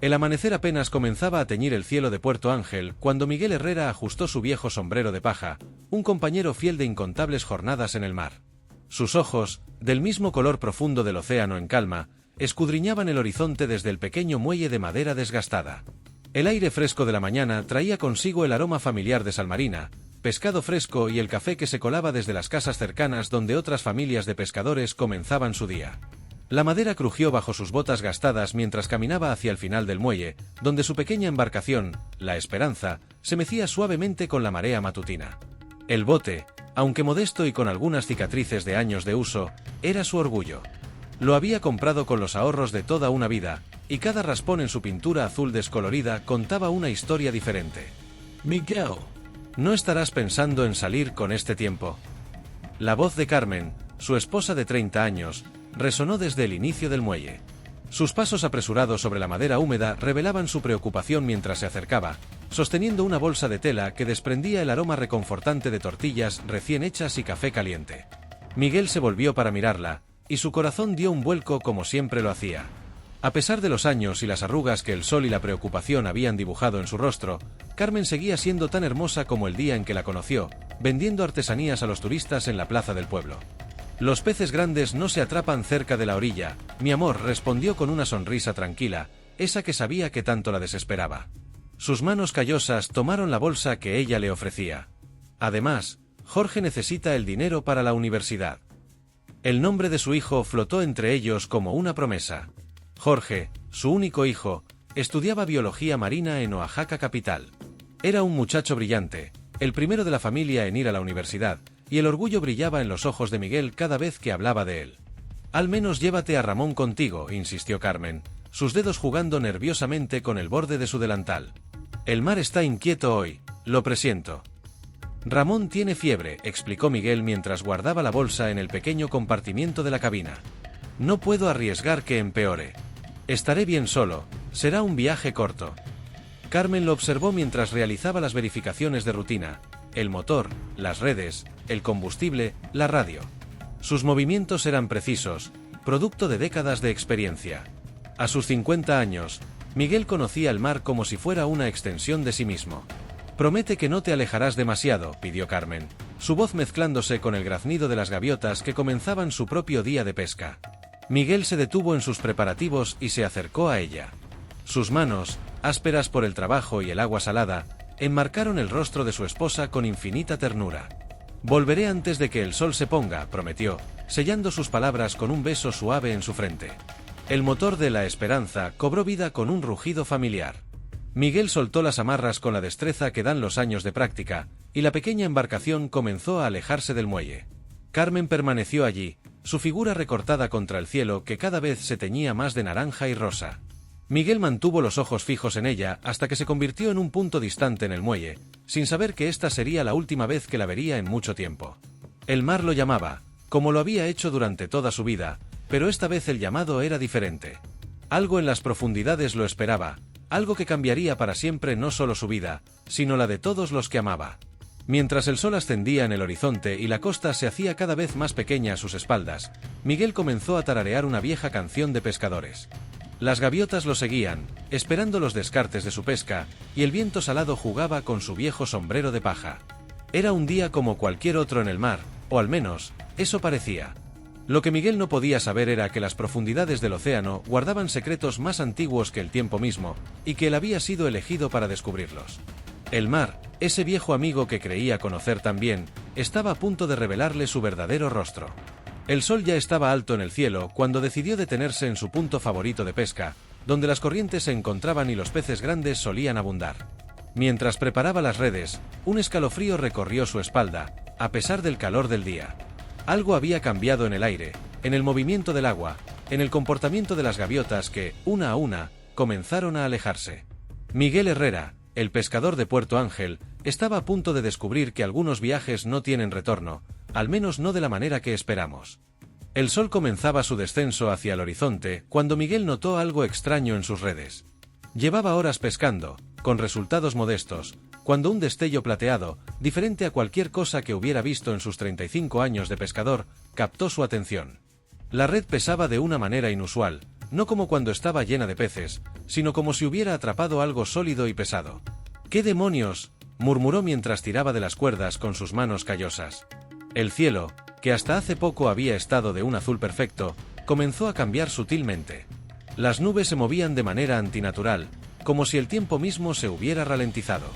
El amanecer apenas comenzaba a teñir el cielo de Puerto Ángel cuando Miguel Herrera ajustó su viejo sombrero de paja, un compañero fiel de incontables jornadas en el mar. Sus ojos, del mismo color profundo del océano en calma, escudriñaban el horizonte desde el pequeño muelle de madera desgastada. El aire fresco de la mañana traía consigo el aroma familiar de salmarina, pescado fresco y el café que se colaba desde las casas cercanas donde otras familias de pescadores comenzaban su día. La madera crujió bajo sus botas gastadas mientras caminaba hacia el final del muelle, donde su pequeña embarcación, la Esperanza, se mecía suavemente con la marea matutina. El bote, aunque modesto y con algunas cicatrices de años de uso, era su orgullo. Lo había comprado con los ahorros de toda una vida, y cada raspón en su pintura azul descolorida contaba una historia diferente. Miguel, ¿no estarás pensando en salir con este tiempo? La voz de Carmen, su esposa de 30 años, resonó desde el inicio del muelle. Sus pasos apresurados sobre la madera húmeda revelaban su preocupación mientras se acercaba, sosteniendo una bolsa de tela que desprendía el aroma reconfortante de tortillas recién hechas y café caliente. Miguel se volvió para mirarla, y su corazón dio un vuelco como siempre lo hacía. A pesar de los años y las arrugas que el sol y la preocupación habían dibujado en su rostro, Carmen seguía siendo tan hermosa como el día en que la conoció, vendiendo artesanías a los turistas en la plaza del pueblo. Los peces grandes no se atrapan cerca de la orilla, mi amor, respondió con una sonrisa tranquila, esa que sabía que tanto la desesperaba. Sus manos callosas tomaron la bolsa que ella le ofrecía. Además, Jorge necesita el dinero para la universidad. El nombre de su hijo flotó entre ellos como una promesa. Jorge, su único hijo, estudiaba biología marina en Oaxaca capital. Era un muchacho brillante, el primero de la familia en ir a la universidad, y el orgullo brillaba en los ojos de Miguel cada vez que hablaba de él. Al menos llévate a Ramón contigo, insistió Carmen, sus dedos jugando nerviosamente con el borde de su delantal. El mar está inquieto hoy, lo presiento. Ramón tiene fiebre, explicó Miguel mientras guardaba la bolsa en el pequeño compartimiento de la cabina. No puedo arriesgar que empeore. Estaré bien solo, será un viaje corto. Carmen lo observó mientras realizaba las verificaciones de rutina, el motor, las redes, el combustible, la radio. Sus movimientos eran precisos, producto de décadas de experiencia. A sus 50 años, Miguel conocía el mar como si fuera una extensión de sí mismo. Promete que no te alejarás demasiado, pidió Carmen, su voz mezclándose con el graznido de las gaviotas que comenzaban su propio día de pesca. Miguel se detuvo en sus preparativos y se acercó a ella. Sus manos, ásperas por el trabajo y el agua salada, enmarcaron el rostro de su esposa con infinita ternura. Volveré antes de que el sol se ponga, prometió, sellando sus palabras con un beso suave en su frente. El motor de la Esperanza cobró vida con un rugido familiar. Miguel soltó las amarras con la destreza que dan los años de práctica, y la pequeña embarcación comenzó a alejarse del muelle. Carmen permaneció allí, su figura recortada contra el cielo que cada vez se teñía más de naranja y rosa. Miguel mantuvo los ojos fijos en ella hasta que se convirtió en un punto distante en el muelle, sin saber que esta sería la última vez que la vería en mucho tiempo. El mar lo llamaba, como lo había hecho durante toda su vida, pero esta vez el llamado era diferente. Algo en las profundidades lo esperaba, algo que cambiaría para siempre no solo su vida, sino la de todos los que amaba. Mientras el sol ascendía en el horizonte y la costa se hacía cada vez más pequeña a sus espaldas, Miguel comenzó a tararear una vieja canción de pescadores. Las gaviotas lo seguían, esperando los descartes de su pesca, y el viento salado jugaba con su viejo sombrero de paja. Era un día como cualquier otro en el mar, o al menos, eso parecía. Lo que Miguel no podía saber era que las profundidades del océano guardaban secretos más antiguos que el tiempo mismo, y que él había sido elegido para descubrirlos. El mar, ese viejo amigo que creía conocer tan bien, estaba a punto de revelarle su verdadero rostro. El sol ya estaba alto en el cielo cuando decidió detenerse en su punto favorito de pesca, donde las corrientes se encontraban y los peces grandes solían abundar. Mientras preparaba las redes, un escalofrío recorrió su espalda, a pesar del calor del día. Algo había cambiado en el aire, en el movimiento del agua, en el comportamiento de las gaviotas que, una a una, comenzaron a alejarse. Miguel Herrera, el pescador de Puerto Ángel, estaba a punto de descubrir que algunos viajes no tienen retorno, al menos no de la manera que esperamos. El sol comenzaba su descenso hacia el horizonte cuando Miguel notó algo extraño en sus redes. Llevaba horas pescando, con resultados modestos, cuando un destello plateado, diferente a cualquier cosa que hubiera visto en sus 35 años de pescador, captó su atención. La red pesaba de una manera inusual, no como cuando estaba llena de peces, sino como si hubiera atrapado algo sólido y pesado. —¿Qué demonios? —murmuró mientras tiraba de las cuerdas con sus manos callosas. El cielo, que hasta hace poco había estado de un azul perfecto, comenzó a cambiar sutilmente. Las nubes se movían de manera antinatural, como si el tiempo mismo se hubiera ralentizado.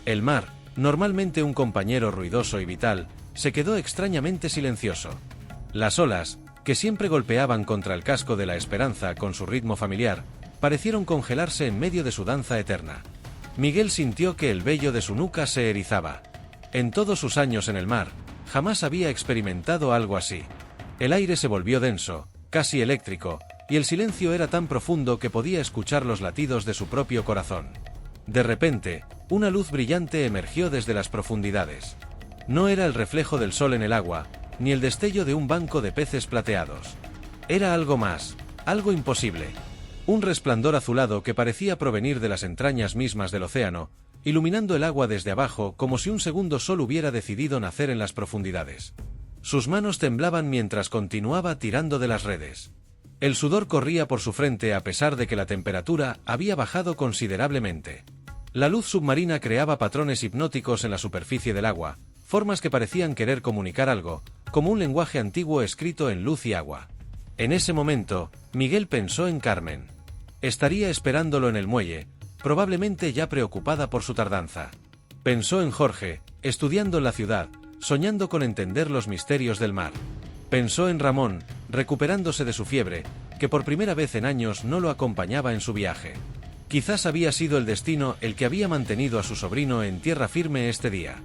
El mar, normalmente un compañero ruidoso y vital, se quedó extrañamente silencioso. Las olas, que siempre golpeaban contra el casco de la Esperanza con su ritmo familiar, parecieron congelarse en medio de su danza eterna. Miguel sintió que el vello de su nuca se erizaba. En todos sus años en el mar, jamás había experimentado algo así. El aire se volvió denso, casi eléctrico, y el silencio era tan profundo que podía escuchar los latidos de su propio corazón. De repente, una luz brillante emergió desde las profundidades. No era el reflejo del sol en el agua, ni el destello de un banco de peces plateados. Era algo más, algo imposible. Un resplandor azulado que parecía provenir de las entrañas mismas del océano, iluminando el agua desde abajo como si un segundo sol hubiera decidido nacer en las profundidades. Sus manos temblaban mientras continuaba tirando de las redes. El sudor corría por su frente a pesar de que la temperatura había bajado considerablemente. La luz submarina creaba patrones hipnóticos en la superficie del agua, formas que parecían querer comunicar algo, como un lenguaje antiguo escrito en luz y agua. En ese momento, Miguel pensó en Carmen. Estaría esperándolo en el muelle, probablemente ya preocupada por su tardanza. Pensó en Jorge, estudiando en la ciudad, soñando con entender los misterios del mar. Pensó en Ramón, recuperándose de su fiebre, que por primera vez en años no lo acompañaba en su viaje. Quizás había sido el destino el que había mantenido a su sobrino en tierra firme este día.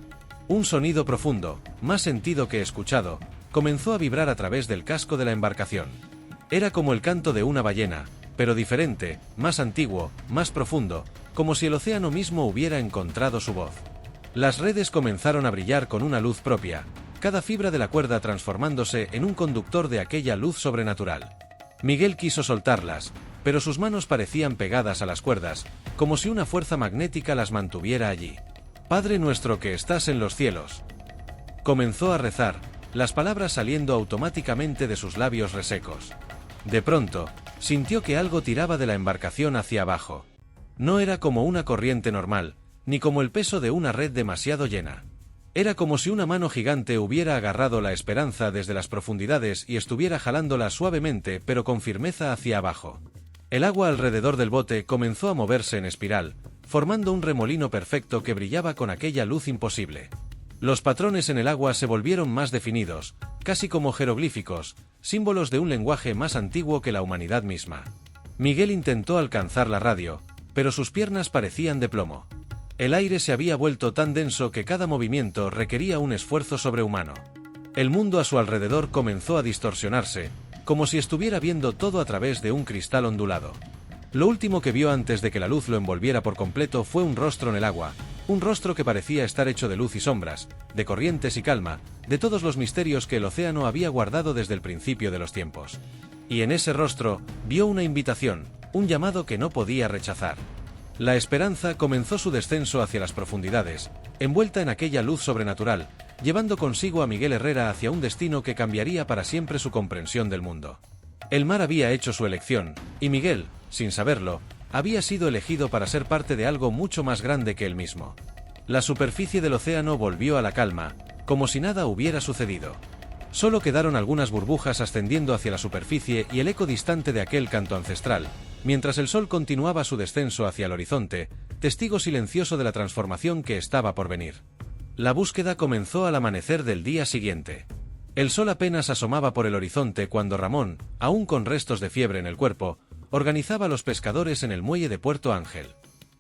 Un sonido profundo, más sentido que escuchado, comenzó a vibrar a través del casco de la embarcación. Era como el canto de una ballena, pero diferente, más antiguo, más profundo, como si el océano mismo hubiera encontrado su voz. Las redes comenzaron a brillar con una luz propia, cada fibra de la cuerda transformándose en un conductor de aquella luz sobrenatural. Miguel quiso soltarlas, pero sus manos parecían pegadas a las cuerdas, como si una fuerza magnética las mantuviera allí. «Padre nuestro que estás en los cielos». Comenzó a rezar, las palabras saliendo automáticamente de sus labios resecos. De pronto, sintió que algo tiraba de la embarcación hacia abajo. No era como una corriente normal, ni como el peso de una red demasiado llena. Era como si una mano gigante hubiera agarrado la Esperanza desde las profundidades y estuviera jalándola suavemente pero con firmeza hacia abajo. El agua alrededor del bote comenzó a moverse en espiral, formando un remolino perfecto que brillaba con aquella luz imposible. Los patrones en el agua se volvieron más definidos, casi como jeroglíficos, símbolos de un lenguaje más antiguo que la humanidad misma. Miguel intentó alcanzar la radio, pero sus piernas parecían de plomo. El aire se había vuelto tan denso que cada movimiento requería un esfuerzo sobrehumano. El mundo a su alrededor comenzó a distorsionarse, como si estuviera viendo todo a través de un cristal ondulado. Lo último que vio antes de que la luz lo envolviera por completo fue un rostro en el agua, un rostro que parecía estar hecho de luz y sombras, de corrientes y calma, de todos los misterios que el océano había guardado desde el principio de los tiempos. Y en ese rostro, vio una invitación, un llamado que no podía rechazar. La Esperanza comenzó su descenso hacia las profundidades, envuelta en aquella luz sobrenatural, llevando consigo a Miguel Herrera hacia un destino que cambiaría para siempre su comprensión del mundo. El mar había hecho su elección, y Miguel, sin saberlo, había sido elegido para ser parte de algo mucho más grande que él mismo. La superficie del océano volvió a la calma, como si nada hubiera sucedido. Solo quedaron algunas burbujas ascendiendo hacia la superficie y el eco distante de aquel canto ancestral, mientras el sol continuaba su descenso hacia el horizonte, testigo silencioso de la transformación que estaba por venir. La búsqueda comenzó al amanecer del día siguiente. El sol apenas asomaba por el horizonte cuando Ramón, aún con restos de fiebre en el cuerpo, organizaba a los pescadores en el muelle de Puerto Ángel.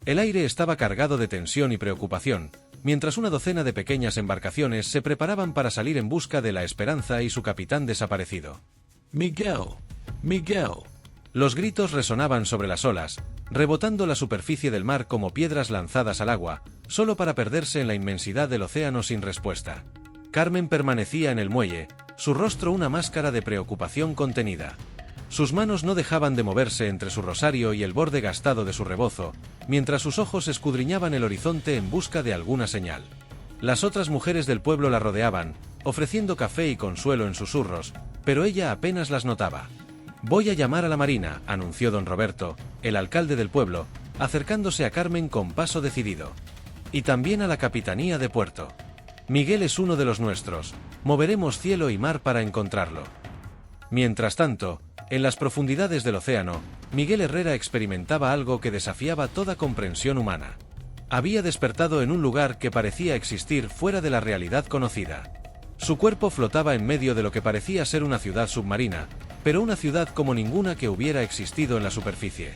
El aire estaba cargado de tensión y preocupación, mientras una docena de pequeñas embarcaciones se preparaban para salir en busca de la Esperanza y su capitán desaparecido. «Miguel, Miguel». Los gritos resonaban sobre las olas, rebotando la superficie del mar como piedras lanzadas al agua, solo para perderse en la inmensidad del océano sin respuesta. Carmen permanecía en el muelle, su rostro una máscara de preocupación contenida. Sus manos no dejaban de moverse entre su rosario y el borde gastado de su rebozo, mientras sus ojos escudriñaban el horizonte en busca de alguna señal. Las otras mujeres del pueblo la rodeaban, ofreciendo café y consuelo en susurros, pero ella apenas las notaba. Voy a llamar a la Marina, anunció don Roberto, el alcalde del pueblo, acercándose a Carmen con paso decidido. Y también a la Capitanía de Puerto. Miguel es uno de los nuestros, moveremos cielo y mar para encontrarlo. Mientras tanto, en las profundidades del océano, Miguel Herrera experimentaba algo que desafiaba toda comprensión humana. Había despertado en un lugar que parecía existir fuera de la realidad conocida. Su cuerpo flotaba en medio de lo que parecía ser una ciudad submarina, pero una ciudad como ninguna que hubiera existido en la superficie.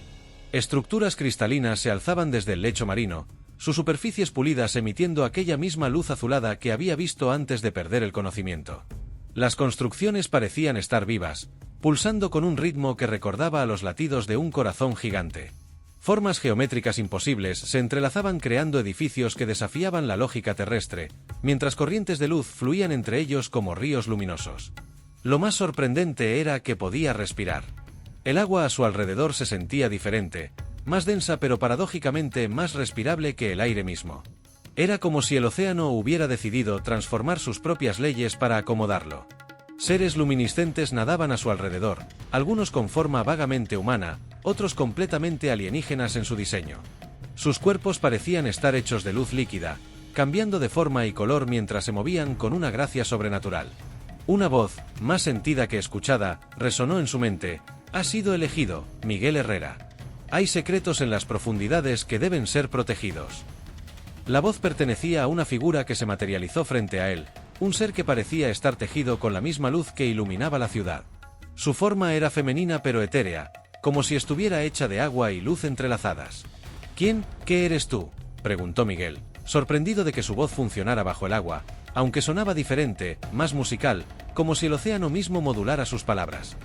Estructuras cristalinas se alzaban desde el lecho marino, sus superficies pulidas emitiendo aquella misma luz azulada que había visto antes de perder el conocimiento. Las construcciones parecían estar vivas, pulsando con un ritmo que recordaba a los latidos de un corazón gigante. Formas geométricas imposibles se entrelazaban creando edificios que desafiaban la lógica terrestre, mientras corrientes de luz fluían entre ellos como ríos luminosos. Lo más sorprendente era que podía respirar. El agua a su alrededor se sentía diferente, más densa pero paradójicamente más respirable que el aire mismo. Era como si el océano hubiera decidido transformar sus propias leyes para acomodarlo. Seres luminiscentes nadaban a su alrededor, algunos con forma vagamente humana, otros completamente alienígenas en su diseño. Sus cuerpos parecían estar hechos de luz líquida, cambiando de forma y color mientras se movían con una gracia sobrenatural. Una voz, más sentida que escuchada, resonó en su mente: «Has sido elegido, Miguel Herrera. Hay secretos en las profundidades que deben ser protegidos». La voz pertenecía a una figura que se materializó frente a él, un ser que parecía estar tejido con la misma luz que iluminaba la ciudad. Su forma era femenina pero etérea, como si estuviera hecha de agua y luz entrelazadas. «¿Quién? ¿Qué eres tú?», preguntó Miguel, sorprendido de que su voz funcionara bajo el agua, aunque sonaba diferente, más musical, como si el océano mismo modulara sus palabras.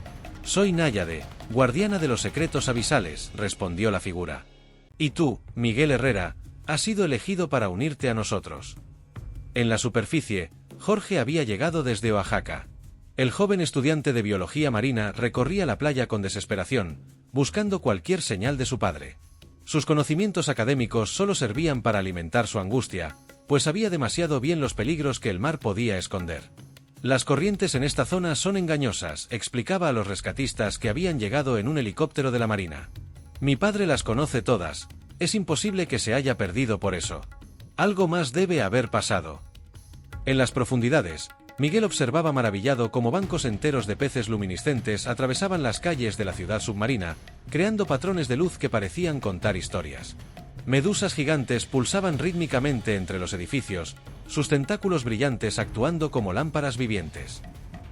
«Soy Náyade, guardiana de los secretos abisales», respondió la figura. «Y tú, Miguel Herrera, has sido elegido para unirte a nosotros». En la superficie, Jorge había llegado desde Oaxaca. El joven estudiante de biología marina recorría la playa con desesperación, buscando cualquier señal de su padre. Sus conocimientos académicos solo servían para alimentar su angustia, pues sabía demasiado bien los peligros que el mar podía esconder. «Las corrientes en esta zona son engañosas», explicaba a los rescatistas que habían llegado en un helicóptero de la Marina. «Mi padre las conoce todas, es imposible que se haya perdido por eso. Algo más debe haber pasado». En las profundidades, Miguel observaba maravillado cómo bancos enteros de peces luminiscentes atravesaban las calles de la ciudad submarina, creando patrones de luz que parecían contar historias. Medusas gigantes pulsaban rítmicamente entre los edificios, sus tentáculos brillantes actuando como lámparas vivientes.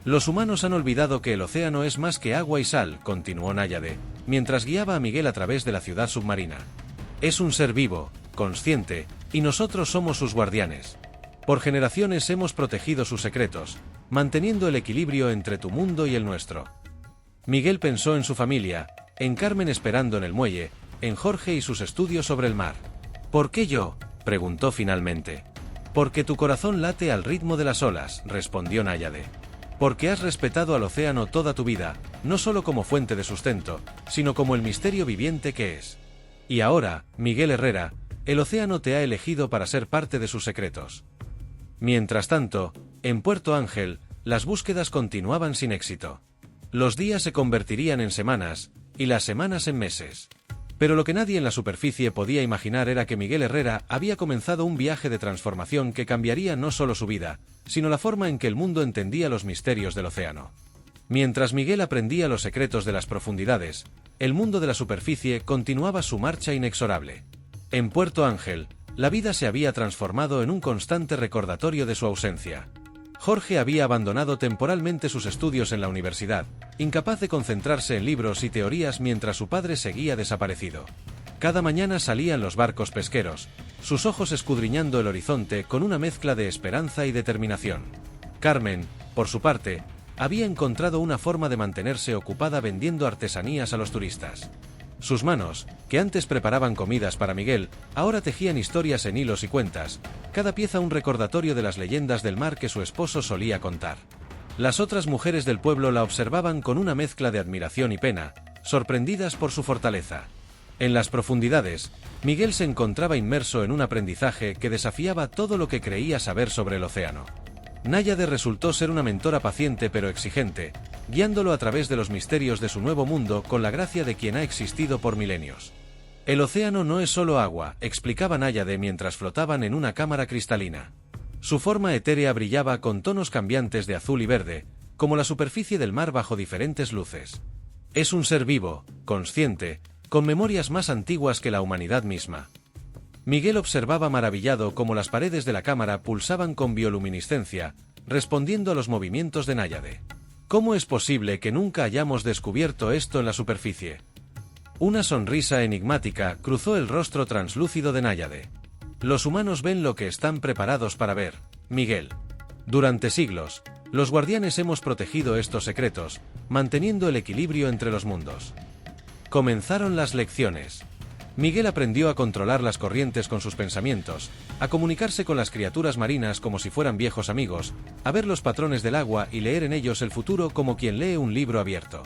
«Los humanos han olvidado que el océano es más que agua y sal», continuó Náyade, mientras guiaba a Miguel a través de la ciudad submarina. «Es un ser vivo, consciente, y nosotros somos sus guardianes. Por generaciones hemos protegido sus secretos, manteniendo el equilibrio entre tu mundo y el nuestro». Miguel pensó en su familia, en Carmen esperando en el muelle, en Jorge y sus estudios sobre el mar. «¿Por qué yo?», preguntó finalmente. «Porque tu corazón late al ritmo de las olas», respondió Náyade. «Porque has respetado al océano toda tu vida, no solo como fuente de sustento, sino como el misterio viviente que es. Y ahora, Miguel Herrera, el océano te ha elegido para ser parte de sus secretos». Mientras tanto, en Puerto Ángel, las búsquedas continuaban sin éxito. Los días se convertirían en semanas, y las semanas en meses. Pero lo que nadie en la superficie podía imaginar era que Miguel Herrera había comenzado un viaje de transformación que cambiaría no solo su vida, sino la forma en que el mundo entendía los misterios del océano. Mientras Miguel aprendía los secretos de las profundidades, el mundo de la superficie continuaba su marcha inexorable. En Puerto Ángel, la vida se había transformado en un constante recordatorio de su ausencia. Jorge había abandonado temporalmente sus estudios en la universidad, incapaz de concentrarse en libros y teorías mientras su padre seguía desaparecido. Cada mañana salían los barcos pesqueros, sus ojos escudriñando el horizonte con una mezcla de esperanza y determinación. Carmen, por su parte, había encontrado una forma de mantenerse ocupada vendiendo artesanías a los turistas. Sus manos, que antes preparaban comidas para Miguel, ahora tejían historias en hilos y cuentas, cada pieza un recordatorio de las leyendas del mar que su esposo solía contar. Las otras mujeres del pueblo la observaban con una mezcla de admiración y pena, sorprendidas por su fortaleza. En las profundidades, Miguel se encontraba inmerso en un aprendizaje que desafiaba todo lo que creía saber sobre el océano. Náyade resultó ser una mentora paciente pero exigente, guiándolo a través de los misterios de su nuevo mundo con la gracia de quien ha existido por milenios. El océano no es solo agua, explicaba Náyade mientras flotaban en una cámara cristalina. Su forma etérea brillaba con tonos cambiantes de azul y verde, como la superficie del mar bajo diferentes luces. Es un ser vivo, consciente, con memorias más antiguas que la humanidad misma. Miguel observaba maravillado cómo las paredes de la cámara pulsaban con bioluminiscencia, respondiendo a los movimientos de Náyade. ¿Cómo es posible que nunca hayamos descubierto esto en la superficie? Una sonrisa enigmática cruzó el rostro translúcido de Náyade. Los humanos ven lo que están preparados para ver, Miguel. Durante siglos, los guardianes hemos protegido estos secretos, manteniendo el equilibrio entre los mundos. Comenzaron las lecciones. Miguel aprendió a controlar las corrientes con sus pensamientos, a comunicarse con las criaturas marinas como si fueran viejos amigos, a ver los patrones del agua y leer en ellos el futuro como quien lee un libro abierto.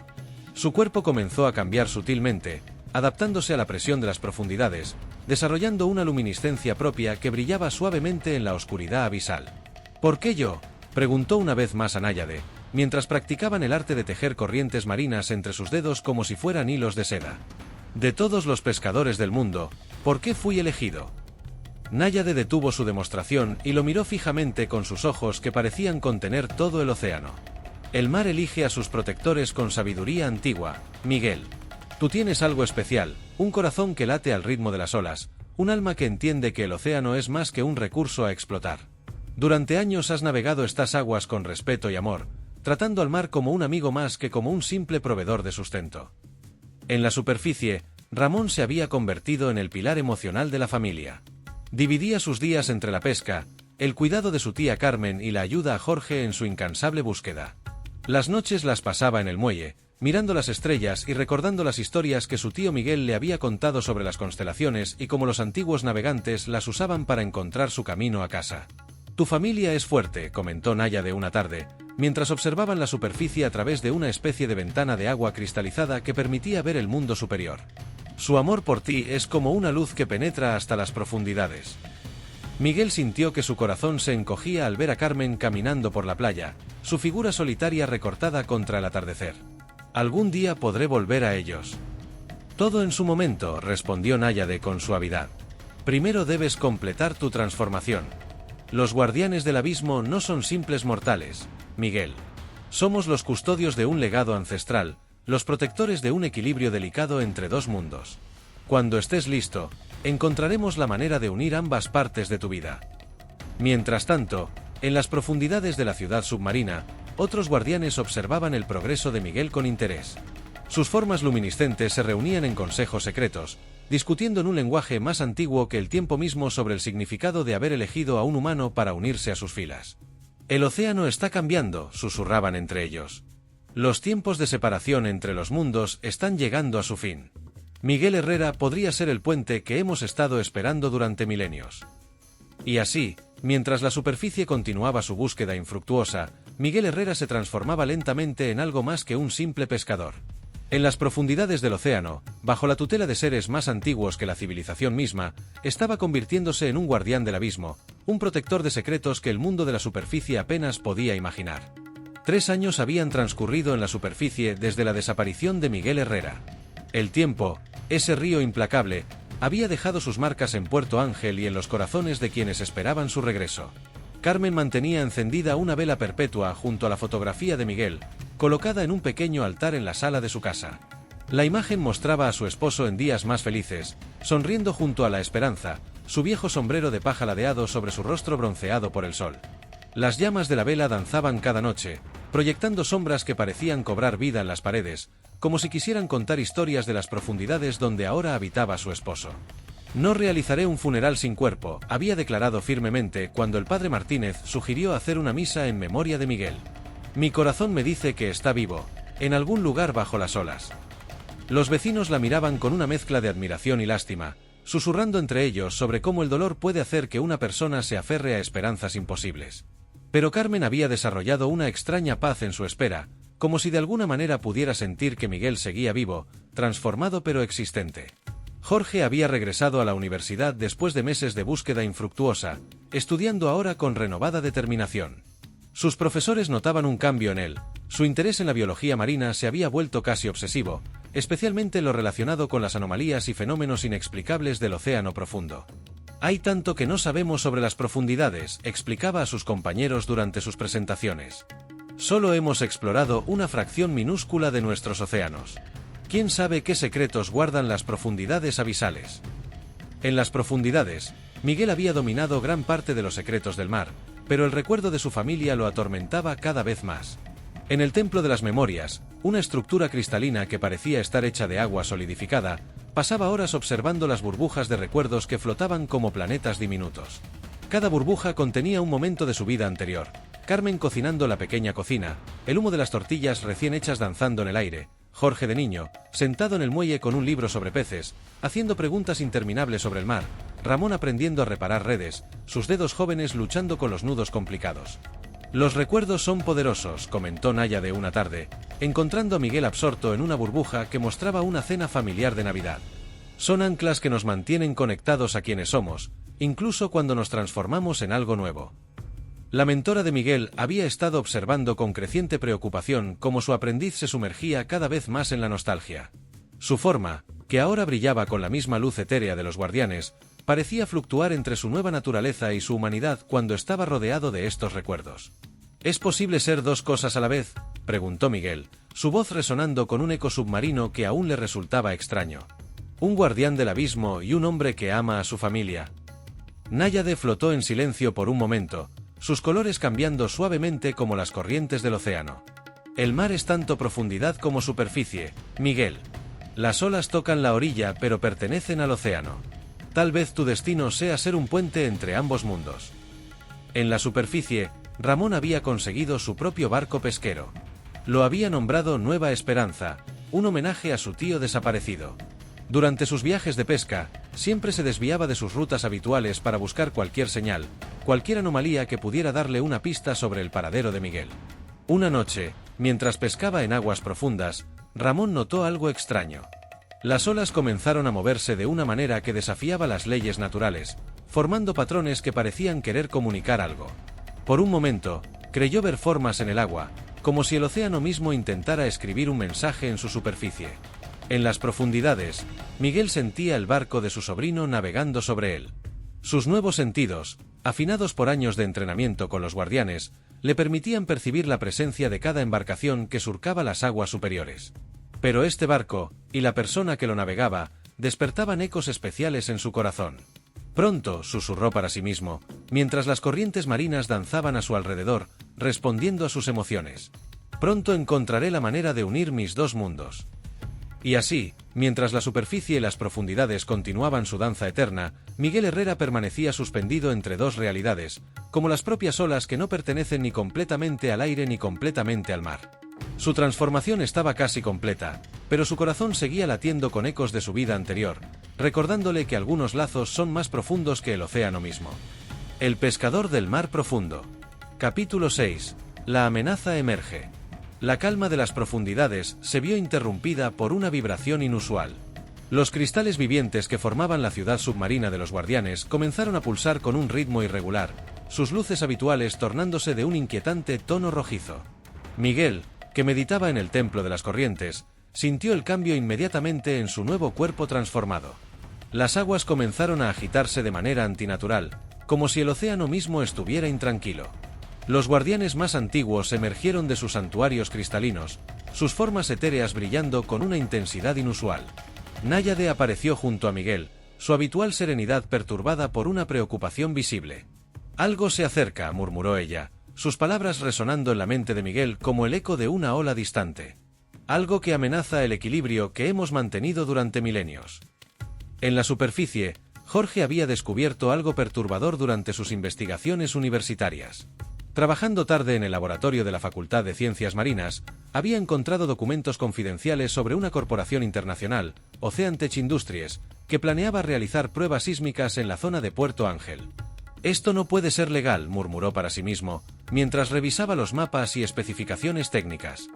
Su cuerpo comenzó a cambiar sutilmente, adaptándose a la presión de las profundidades, desarrollando una luminiscencia propia que brillaba suavemente en la oscuridad abisal. ¿Por qué yo?, preguntó una vez más a Náyade, mientras practicaban el arte de tejer corrientes marinas entre sus dedos como si fueran hilos de seda. De todos los pescadores del mundo, ¿por qué fui elegido? Náyade detuvo su demostración y lo miró fijamente con sus ojos que parecían contener todo el océano. El mar elige a sus protectores con sabiduría antigua, Miguel. Tú tienes algo especial, un corazón que late al ritmo de las olas, un alma que entiende que el océano es más que un recurso a explotar. Durante años has navegado estas aguas con respeto y amor, tratando al mar como un amigo más que como un simple proveedor de sustento. En la superficie, Ramón se había convertido en el pilar emocional de la familia. Dividía sus días entre la pesca, el cuidado de su tía Carmen y la ayuda a Jorge en su incansable búsqueda. Las noches las pasaba en el muelle, mirando las estrellas y recordando las historias que su tío Miguel le había contado sobre las constelaciones y cómo los antiguos navegantes las usaban para encontrar su camino a casa. Tu familia es fuerte, comentó Náyade una tarde, mientras observaban la superficie a través de una especie de ventana de agua cristalizada que permitía ver el mundo superior. Su amor por ti es como una luz que penetra hasta las profundidades. Miguel sintió que su corazón se encogía al ver a Carmen caminando por la playa, su figura solitaria recortada contra el atardecer. Algún día podré volver a ellos. Todo en su momento, respondió Náyade con suavidad. Primero debes completar tu transformación. Los guardianes del abismo no son simples mortales, Miguel. Somos los custodios de un legado ancestral, los protectores de un equilibrio delicado entre dos mundos. Cuando estés listo, encontraremos la manera de unir ambas partes de tu vida. Mientras tanto, en las profundidades de la ciudad submarina, otros guardianes observaban el progreso de Miguel con interés. Sus formas luminiscentes se reunían en consejos secretos, discutiendo en un lenguaje más antiguo que el tiempo mismo sobre el significado de haber elegido a un humano para unirse a sus filas. El océano está cambiando, susurraban entre ellos. Los tiempos de separación entre los mundos están llegando a su fin. Miguel Herrera podría ser el puente que hemos estado esperando durante milenios. Y así, mientras la superficie continuaba su búsqueda infructuosa, Miguel Herrera se transformaba lentamente en algo más que un simple pescador. En las profundidades del océano, bajo la tutela de seres más antiguos que la civilización misma, estaba convirtiéndose en un guardián del abismo, un protector de secretos que el mundo de la superficie apenas podía imaginar. 3 años habían transcurrido en la superficie desde la desaparición de Miguel Herrera. El tiempo, ese río implacable, había dejado sus marcas en Puerto Ángel y en los corazones de quienes esperaban su regreso. Carmen mantenía encendida una vela perpetua junto a la fotografía de Miguel, colocada en un pequeño altar en la sala de su casa. La imagen mostraba a su esposo en días más felices, sonriendo junto a la esperanza, su viejo sombrero de paja ladeado sobre su rostro bronceado por el sol. Las llamas de la vela danzaban cada noche, proyectando sombras que parecían cobrar vida en las paredes, como si quisieran contar historias de las profundidades donde ahora habitaba su esposo. No realizaré un funeral sin cuerpo, había declarado firmemente cuando el padre Martínez sugirió hacer una misa en memoria de Miguel. Mi corazón me dice que está vivo, en algún lugar bajo las olas. Los vecinos la miraban con una mezcla de admiración y lástima, susurrando entre ellos sobre cómo el dolor puede hacer que una persona se aferre a esperanzas imposibles. Pero Carmen había desarrollado una extraña paz en su espera, como si de alguna manera pudiera sentir que Miguel seguía vivo, transformado pero existente. Jorge había regresado a la universidad después de meses de búsqueda infructuosa, estudiando ahora con renovada determinación. Sus profesores notaban un cambio en él, Su interés en la biología marina se había vuelto casi obsesivo, especialmente lo relacionado con las anomalías y fenómenos inexplicables del océano profundo. Hay tanto que no sabemos sobre las profundidades, explicaba a sus compañeros durante sus presentaciones. Solo hemos explorado una fracción minúscula de nuestros océanos. ¿Quién sabe qué secretos guardan las profundidades abisales? En las profundidades, Miguel había dominado gran parte de los secretos del mar, pero el recuerdo de su familia lo atormentaba cada vez más. En el Templo de las Memorias, una estructura cristalina que parecía estar hecha de agua solidificada, pasaba horas observando las burbujas de recuerdos que flotaban como planetas diminutos. Cada burbuja contenía un momento de su vida anterior. Carmen cocinando la pequeña cocina, el humo de las tortillas recién hechas danzando en el aire, Jorge de niño, sentado en el muelle con un libro sobre peces, haciendo preguntas interminables sobre el mar, Ramón aprendiendo a reparar redes, sus dedos jóvenes luchando con los nudos complicados. Los recuerdos son poderosos, comentó Náyade una tarde, encontrando a Miguel absorto en una burbuja que mostraba una cena familiar de Navidad. Son anclas que nos mantienen conectados a quienes somos, incluso cuando nos transformamos en algo nuevo. La mentora de Miguel había estado observando con creciente preocupación cómo su aprendiz se sumergía cada vez más en la nostalgia. Su forma, que ahora brillaba con la misma luz etérea de los guardianes, parecía fluctuar entre su nueva naturaleza y su humanidad cuando estaba rodeado de estos recuerdos. ¿Es posible ser dos cosas a la vez?, preguntó Miguel, su voz resonando con un eco submarino que aún le resultaba extraño. Un guardián del abismo y un hombre que ama a su familia. Náyade flotó en silencio por un momento, sus colores cambiando suavemente como las corrientes del océano. El mar es tanto profundidad como superficie, Miguel. Las olas tocan la orilla pero pertenecen al océano. Tal vez tu destino sea ser un puente entre ambos mundos. En la superficie, Ramón había conseguido su propio barco pesquero. Lo había nombrado Nueva Esperanza, un homenaje a su tío desaparecido. Durante sus viajes de pesca, siempre se desviaba de sus rutas habituales para buscar cualquier señal, cualquier anomalía que pudiera darle una pista sobre el paradero de Miguel. Una noche, mientras pescaba en aguas profundas, Ramón notó algo extraño. Las olas comenzaron a moverse de una manera que desafiaba las leyes naturales, formando patrones que parecían querer comunicar algo. Por un momento, creyó ver formas en el agua, como si el océano mismo intentara escribir un mensaje en su superficie. En las profundidades, Miguel sentía el barco de su sobrino navegando sobre él. Sus nuevos sentidos, afinados por años de entrenamiento con los guardianes, le permitían percibir la presencia de cada embarcación que surcaba las aguas superiores. Pero este barco, y la persona que lo navegaba, despertaban ecos especiales en su corazón. Pronto, susurró para sí mismo, mientras las corrientes marinas danzaban a su alrededor, respondiendo a sus emociones. Pronto encontraré la manera de unir mis dos mundos. Y así, mientras la superficie y las profundidades continuaban su danza eterna, Miguel Herrera permanecía suspendido entre dos realidades, como las propias olas que no pertenecen ni completamente al aire ni completamente al mar. Su transformación estaba casi completa, pero su corazón seguía latiendo con ecos de su vida anterior, recordándole que algunos lazos son más profundos que el océano mismo. El pescador del mar profundo. Capítulo 6. La amenaza emerge. La calma de las profundidades se vio interrumpida por una vibración inusual. Los cristales vivientes que formaban la ciudad submarina de los guardianes comenzaron a pulsar con un ritmo irregular, sus luces habituales tornándose de un inquietante tono rojizo. Miguel, que meditaba en el templo de las corrientes, sintió el cambio inmediatamente en su nuevo cuerpo transformado. Las aguas comenzaron a agitarse de manera antinatural, como si el océano mismo estuviera intranquilo. Los guardianes más antiguos emergieron de sus santuarios cristalinos, sus formas etéreas brillando con una intensidad inusual. Náyade apareció junto a Miguel, su habitual serenidad perturbada por una preocupación visible. «Algo se acerca», murmuró ella, sus palabras resonando en la mente de Miguel como el eco de una ola distante. «Algo que amenaza el equilibrio que hemos mantenido durante milenios». En la superficie, Jorge había descubierto algo perturbador durante sus investigaciones universitarias. Trabajando tarde en el laboratorio de la Facultad de Ciencias Marinas, había encontrado documentos confidenciales sobre una corporación internacional, Oceantech Industries, que planeaba realizar pruebas sísmicas en la zona de Puerto Ángel. «Esto no puede ser legal», murmuró para sí mismo, mientras revisaba los mapas y especificaciones técnicas.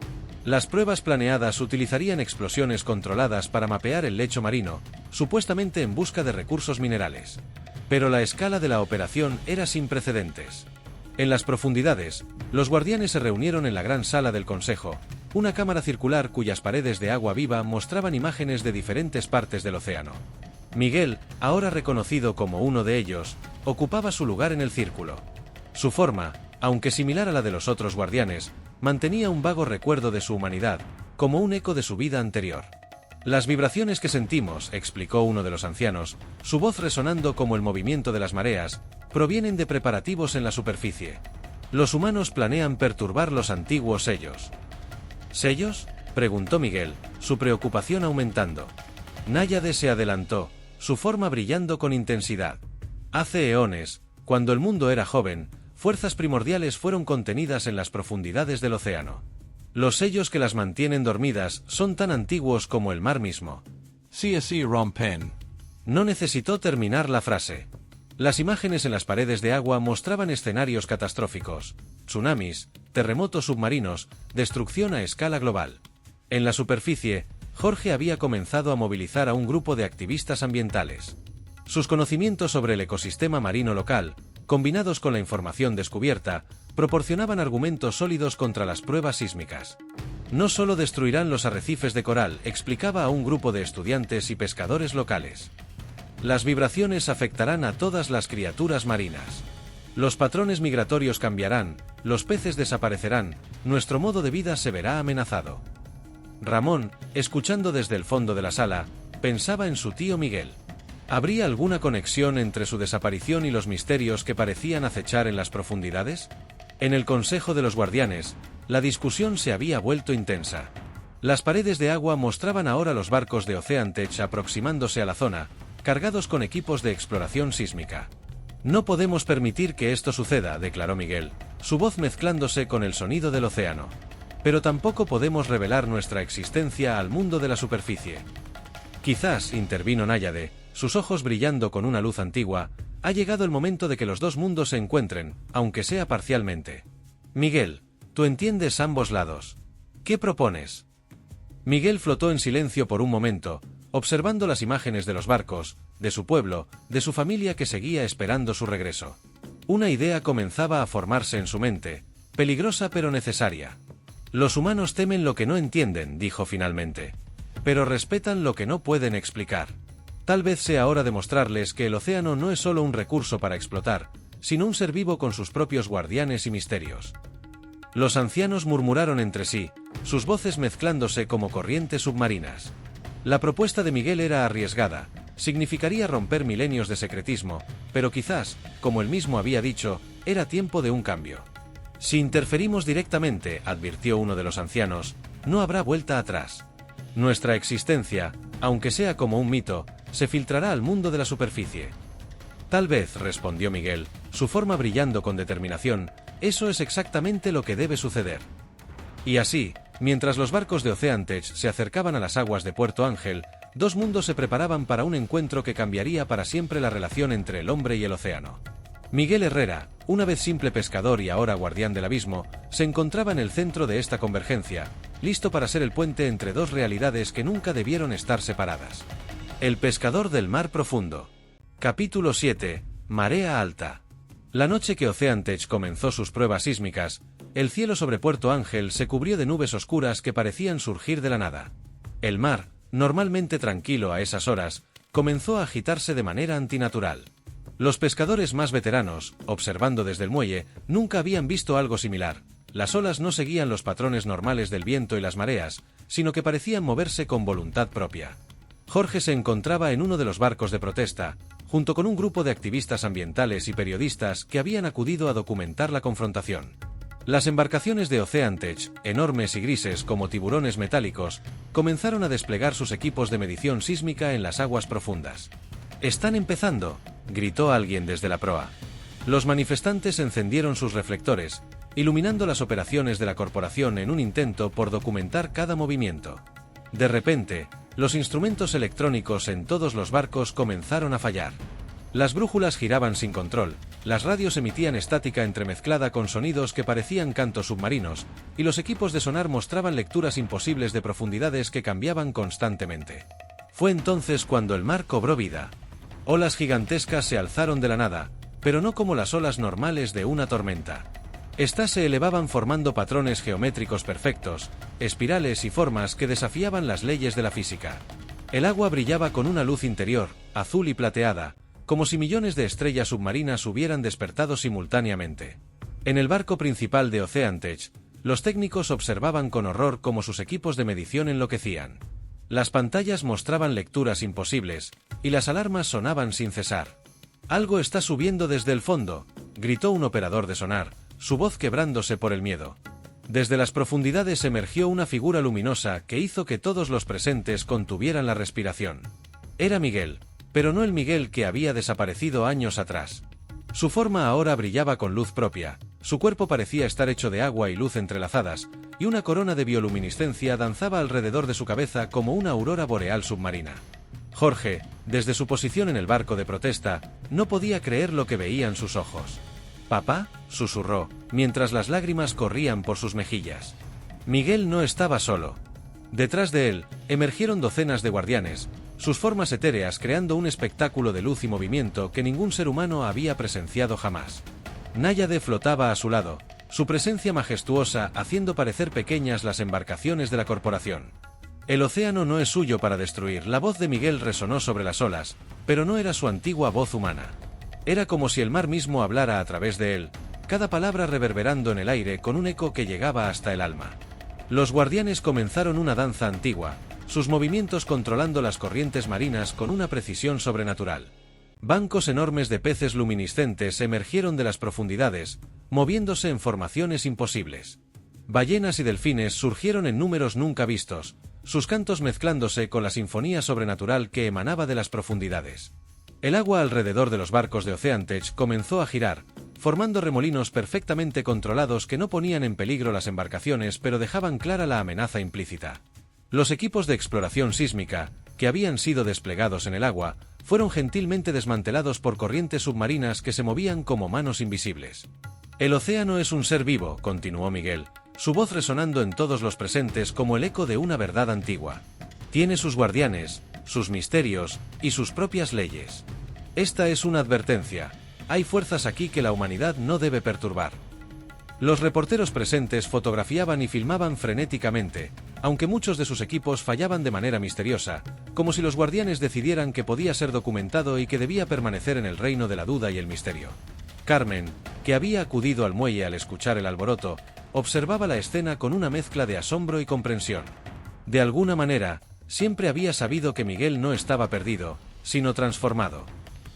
Las pruebas planeadas utilizarían explosiones controladas para mapear el lecho marino, supuestamente en busca de recursos minerales. Pero la escala de la operación era sin precedentes. En las profundidades, los guardianes se reunieron en la gran sala del consejo, una cámara circular cuyas paredes de agua viva mostraban imágenes de diferentes partes del océano. Miguel, ahora reconocido como uno de ellos, ocupaba su lugar en el círculo. Su forma, aunque similar a la de los otros guardianes, mantenía un vago recuerdo de su humanidad, como un eco de su vida anterior. Las vibraciones que sentimos, explicó uno de los ancianos, su voz resonando como el movimiento de las mareas, provienen de preparativos en la superficie. Los humanos planean perturbar los antiguos sellos. ¿Sellos?, preguntó Miguel, su preocupación aumentando. Náyade se adelantó, su forma brillando con intensidad. Hace eones, cuando el mundo era joven, fuerzas primordiales fueron contenidas en las profundidades del océano. Los sellos que las mantienen dormidas son tan antiguos como el mar mismo. Sí, así rompen. No necesitó terminar la frase. Las imágenes en las paredes de agua mostraban escenarios catastróficos, tsunamis, terremotos submarinos, destrucción a escala global. En la superficie, Jorge había comenzado a movilizar a un grupo de activistas ambientales. Sus conocimientos sobre el ecosistema marino local, combinados con la información descubierta, proporcionaban argumentos sólidos contra las pruebas sísmicas. No solo destruirán los arrecifes de coral, explicaba a un grupo de estudiantes y pescadores locales. Las vibraciones afectarán a todas las criaturas marinas. Los patrones migratorios cambiarán, los peces desaparecerán, nuestro modo de vida se verá amenazado. Ramón, escuchando desde el fondo de la sala, pensaba en su tío Miguel. ¿Habría alguna conexión entre su desaparición y los misterios que parecían acechar en las profundidades? En el Consejo de los Guardianes, la discusión se había vuelto intensa. Las paredes de agua mostraban ahora los barcos de Oceantech aproximándose a la zona, cargados con equipos de exploración sísmica. No podemos permitir que esto suceda, declaró Miguel, su voz mezclándose con el sonido del océano. Pero tampoco podemos revelar nuestra existencia al mundo de la superficie. Quizás, intervino Náyade, sus ojos brillando con una luz antigua, ha llegado el momento de que los dos mundos se encuentren, aunque sea parcialmente. Miguel, tú entiendes ambos lados. ¿Qué propones? Miguel flotó en silencio por un momento, observando las imágenes de los barcos, de su pueblo, de su familia que seguía esperando su regreso. Una idea comenzaba a formarse en su mente, peligrosa pero necesaria. Los humanos temen lo que no entienden, dijo finalmente. Pero respetan lo que no pueden explicar. Tal vez sea hora de mostrarles que el océano no es solo un recurso para explotar, sino un ser vivo con sus propios guardianes y misterios. Los ancianos murmuraron entre sí, sus voces mezclándose como corrientes submarinas. La propuesta de Miguel era arriesgada, significaría romper milenios de secretismo, pero quizás, como él mismo había dicho, era tiempo de un cambio. Si interferimos directamente, advirtió uno de los ancianos, no habrá vuelta atrás. Nuestra existencia, aunque sea como un mito, se filtrará al mundo de la superficie. Tal vez, respondió Miguel, su forma brillando con determinación, eso es exactamente lo que debe suceder. Y así, mientras los barcos de Oceantech se acercaban a las aguas de Puerto Ángel, dos mundos se preparaban para un encuentro que cambiaría para siempre la relación entre el hombre y el océano. Miguel Herrera, una vez simple pescador y ahora guardián del abismo, se encontraba en el centro de esta convergencia, listo para ser el puente entre dos realidades que nunca debieron estar separadas. El pescador del mar profundo. Capítulo 7. Marea alta. La noche que Oceantech comenzó sus pruebas sísmicas, el cielo sobre Puerto Ángel se cubrió de nubes oscuras que parecían surgir de la nada. El mar, normalmente tranquilo a esas horas, comenzó a agitarse de manera antinatural. Los pescadores más veteranos, observando desde el muelle, nunca habían visto algo similar. Las olas no seguían los patrones normales del viento y las mareas, sino que parecían moverse con voluntad propia. Jorge se encontraba en uno de los barcos de protesta, junto con un grupo de activistas ambientales y periodistas que habían acudido a documentar la confrontación. Las embarcaciones de Oceantech, enormes y grises como tiburones metálicos, comenzaron a desplegar sus equipos de medición sísmica en las aguas profundas. «¡Están empezando!», gritó alguien desde la proa. Los manifestantes encendieron sus reflectores, iluminando las operaciones de la corporación en un intento por documentar cada movimiento. De repente, los instrumentos electrónicos en todos los barcos comenzaron a fallar. Las brújulas giraban sin control, las radios emitían estática entremezclada con sonidos que parecían cantos submarinos, y los equipos de sonar mostraban lecturas imposibles de profundidades que cambiaban constantemente. Fue entonces cuando el mar cobró vida. Olas gigantescas se alzaron de la nada, pero no como las olas normales de una tormenta. Estas se elevaban formando patrones geométricos perfectos, espirales y formas que desafiaban las leyes de la física. El agua brillaba con una luz interior, azul y plateada, como si millones de estrellas submarinas hubieran despertado simultáneamente. En el barco principal de OceanTech, los técnicos observaban con horror cómo sus equipos de medición enloquecían. Las pantallas mostraban lecturas imposibles, y las alarmas sonaban sin cesar. «Algo está subiendo desde el fondo», gritó un operador de sonar, su voz quebrándose por el miedo. Desde las profundidades emergió una figura luminosa que hizo que todos los presentes contuvieran la respiración. Era Miguel, pero no el Miguel que había desaparecido años atrás. Su forma ahora brillaba con luz propia, su cuerpo parecía estar hecho de agua y luz entrelazadas, y una corona de bioluminiscencia danzaba alrededor de su cabeza como una aurora boreal submarina. Jorge, desde su posición en el barco de protesta, no podía creer lo que veían sus ojos. «¿Papá?», susurró, mientras las lágrimas corrían por sus mejillas. Miguel no estaba solo. Detrás de él, emergieron docenas de guardianes, sus formas etéreas creando un espectáculo de luz y movimiento que ningún ser humano había presenciado jamás. Náyade flotaba a su lado, su presencia majestuosa haciendo parecer pequeñas las embarcaciones de la corporación. «El océano no es suyo para destruir», la voz de Miguel resonó sobre las olas, pero no era su antigua voz humana. Era como si el mar mismo hablara a través de él, cada palabra reverberando en el aire con un eco que llegaba hasta el alma. Los guardianes comenzaron una danza antigua, sus movimientos controlando las corrientes marinas con una precisión sobrenatural. Bancos enormes de peces luminiscentes emergieron de las profundidades, moviéndose en formaciones imposibles. Ballenas y delfines surgieron en números nunca vistos, sus cantos mezclándose con la sinfonía sobrenatural que emanaba de las profundidades. El agua alrededor de los barcos de OceanTech comenzó a girar, formando remolinos perfectamente controlados que no ponían en peligro las embarcaciones pero dejaban clara la amenaza implícita. Los equipos de exploración sísmica, que habían sido desplegados en el agua, fueron gentilmente desmantelados por corrientes submarinas que se movían como manos invisibles. «El océano es un ser vivo», continuó Miguel, su voz resonando en todos los presentes como el eco de una verdad antigua. «Tiene sus guardianes, sus misterios y sus propias leyes. Esta es una advertencia. Hay fuerzas aquí que la humanidad no debe perturbar». Los reporteros presentes fotografiaban y filmaban frenéticamente, aunque muchos de sus equipos fallaban de manera misteriosa, como si los guardianes decidieran que podía ser documentado y que debía permanecer en el reino de la duda y el misterio. Carmen, que había acudido al muelle al escuchar el alboroto, observaba la escena con una mezcla de asombro y comprensión. De alguna manera, siempre había sabido que Miguel no estaba perdido, sino transformado.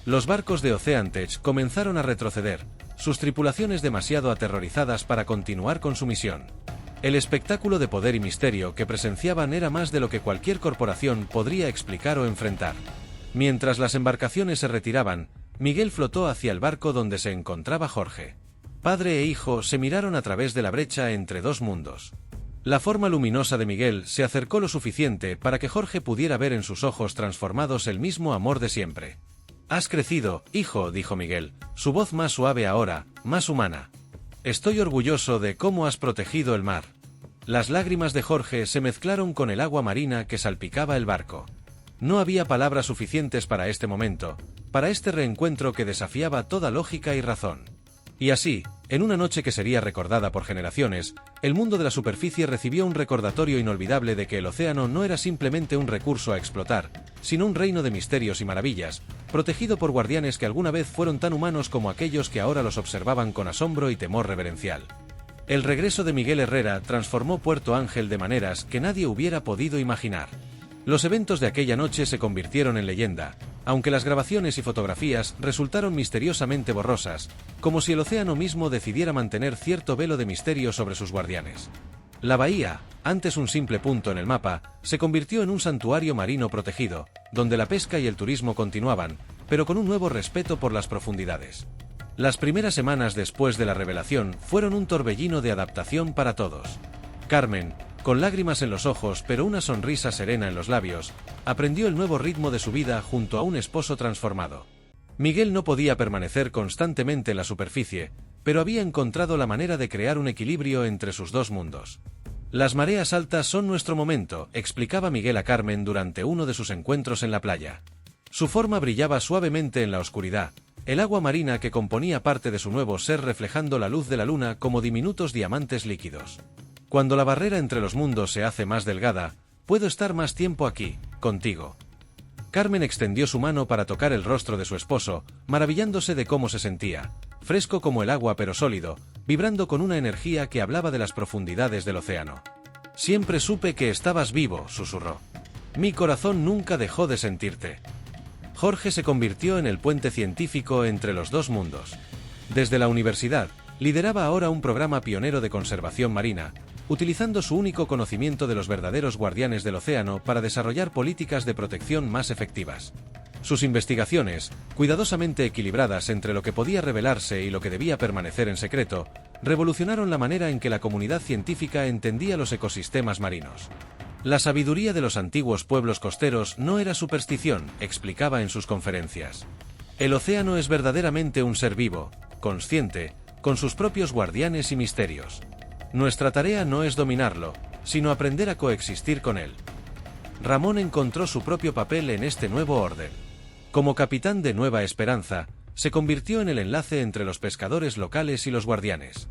Los barcos de OceanTech comenzaron a retroceder, sus tripulaciones demasiado aterrorizadas para continuar con su misión. El espectáculo de poder y misterio que presenciaban era más de lo que cualquier corporación podría explicar o enfrentar. Mientras las embarcaciones se retiraban, Miguel flotó hacia el barco donde se encontraba Jorge. Padre e hijo se miraron a través de la brecha entre dos mundos. La forma luminosa de Miguel se acercó lo suficiente para que Jorge pudiera ver en sus ojos transformados el mismo amor de siempre. «Has crecido, hijo», dijo Miguel, su voz más suave ahora, más humana. «Estoy orgulloso de cómo has protegido el mar». Las lágrimas de Jorge se mezclaron con el agua marina que salpicaba el barco. No había palabras suficientes para este momento, para este reencuentro que desafiaba toda lógica y razón. Y así, en una noche que sería recordada por generaciones, el mundo de la superficie recibió un recordatorio inolvidable de que el océano no era simplemente un recurso a explotar, sino un reino de misterios y maravillas, protegido por guardianes que alguna vez fueron tan humanos como aquellos que ahora los observaban con asombro y temor reverencial. El regreso de Miguel Herrera transformó Puerto Ángel de maneras que nadie hubiera podido imaginar. Los eventos de aquella noche se convirtieron en leyenda, aunque las grabaciones y fotografías resultaron misteriosamente borrosas, como si el océano mismo decidiera mantener cierto velo de misterio sobre sus guardianes. La bahía, antes un simple punto en el mapa, se convirtió en un santuario marino protegido, donde la pesca y el turismo continuaban, pero con un nuevo respeto por las profundidades. Las primeras semanas después de la revelación fueron un torbellino de adaptación para todos. Carmen, con lágrimas en los ojos pero una sonrisa serena en los labios, aprendió el nuevo ritmo de su vida junto a un esposo transformado. Miguel no podía permanecer constantemente en la superficie, pero había encontrado la manera de crear un equilibrio entre sus dos mundos. «Las mareas altas son nuestro momento», explicaba Miguel a Carmen durante uno de sus encuentros en la playa. Su forma brillaba suavemente en la oscuridad, el agua marina que componía parte de su nuevo ser reflejando la luz de la luna como diminutos diamantes líquidos. Cuando la barrera entre los mundos se hace más delgada, puedo estar más tiempo aquí, contigo. Carmen extendió su mano para tocar el rostro de su esposo, maravillándose de cómo se sentía, fresco como el agua pero sólido, vibrando con una energía que hablaba de las profundidades del océano. Siempre supe que estabas vivo, susurró. Mi corazón nunca dejó de sentirte. Jorge se convirtió en el puente científico entre los dos mundos. Desde la universidad, lideraba ahora un programa pionero de conservación marina, utilizando su único conocimiento de los verdaderos guardianes del océano para desarrollar políticas de protección más efectivas. Sus investigaciones, cuidadosamente equilibradas entre lo que podía revelarse y lo que debía permanecer en secreto, revolucionaron la manera en que la comunidad científica entendía los ecosistemas marinos. La sabiduría de los antiguos pueblos costeros no era superstición, explicaba en sus conferencias. El océano es verdaderamente un ser vivo, consciente, con sus propios guardianes y misterios. Nuestra tarea no es dominarlo, sino aprender a coexistir con él. Ramón encontró su propio papel en este nuevo orden. Como capitán de Nueva Esperanza, se convirtió en el enlace entre los pescadores locales y los guardianes.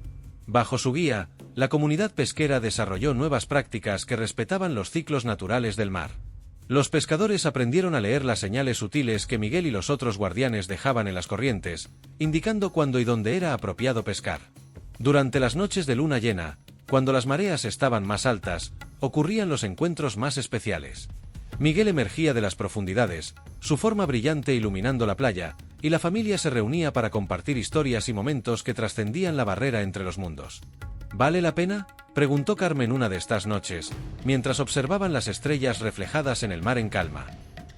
Bajo su guía, la comunidad pesquera desarrolló nuevas prácticas que respetaban los ciclos naturales del mar. Los pescadores aprendieron a leer las señales sutiles que Miguel y los otros guardianes dejaban en las corrientes, indicando cuándo y dónde era apropiado pescar. Durante las noches de luna llena, cuando las mareas estaban más altas, ocurrían los encuentros más especiales. Miguel emergía de las profundidades, su forma brillante iluminando la playa, y la familia se reunía para compartir historias y momentos que trascendían la barrera entre los mundos. ¿Vale la pena?, preguntó Carmen una de estas noches, mientras observaban las estrellas reflejadas en el mar en calma.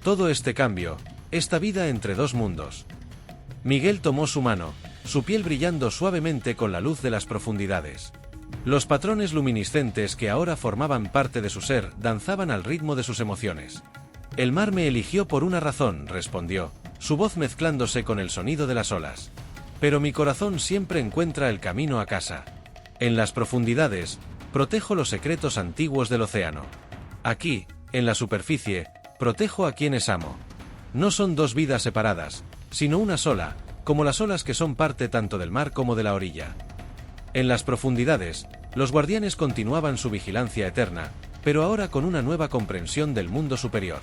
Todo este cambio, esta vida entre dos mundos. Miguel tomó su mano, su piel brillando suavemente con la luz de las profundidades. Los patrones luminiscentes que ahora formaban parte de su ser danzaban al ritmo de sus emociones. El mar me eligió por una razón, respondió, su voz mezclándose con el sonido de las olas. Pero mi corazón siempre encuentra el camino a casa. En las profundidades, protejo los secretos antiguos del océano. Aquí, en la superficie, protejo a quienes amo. No son dos vidas separadas, sino una sola, como las olas que son parte tanto del mar como de la orilla. En las profundidades, los guardianes continuaban su vigilancia eterna, pero ahora con una nueva comprensión del mundo superior.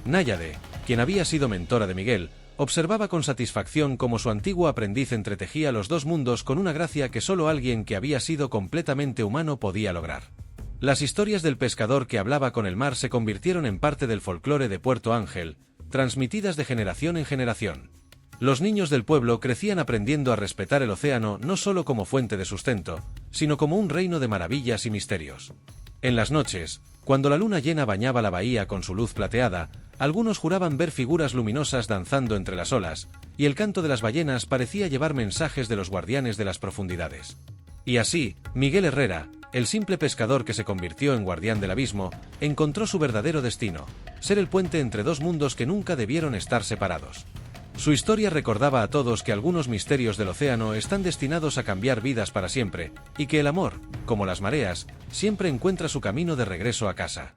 Náyade, quien había sido mentora de Miguel, observaba con satisfacción cómo su antiguo aprendiz entretejía los dos mundos con una gracia que solo alguien que había sido completamente humano podía lograr. Las historias del pescador que hablaba con el mar se convirtieron en parte del folclore de Puerto Ángel, transmitidas de generación en generación. Los niños del pueblo crecían aprendiendo a respetar el océano no solo como fuente de sustento, sino como un reino de maravillas y misterios. En las noches, cuando la luna llena bañaba la bahía con su luz plateada, algunos juraban ver figuras luminosas danzando entre las olas, y el canto de las ballenas parecía llevar mensajes de los guardianes de las profundidades. Y así, Miguel Herrera, el simple pescador que se convirtió en guardián del abismo, encontró su verdadero destino, ser el puente entre dos mundos que nunca debieron estar separados. Su historia recordaba a todos que algunos misterios del océano están destinados a cambiar vidas para siempre, y que el amor, como las mareas, siempre encuentra su camino de regreso a casa.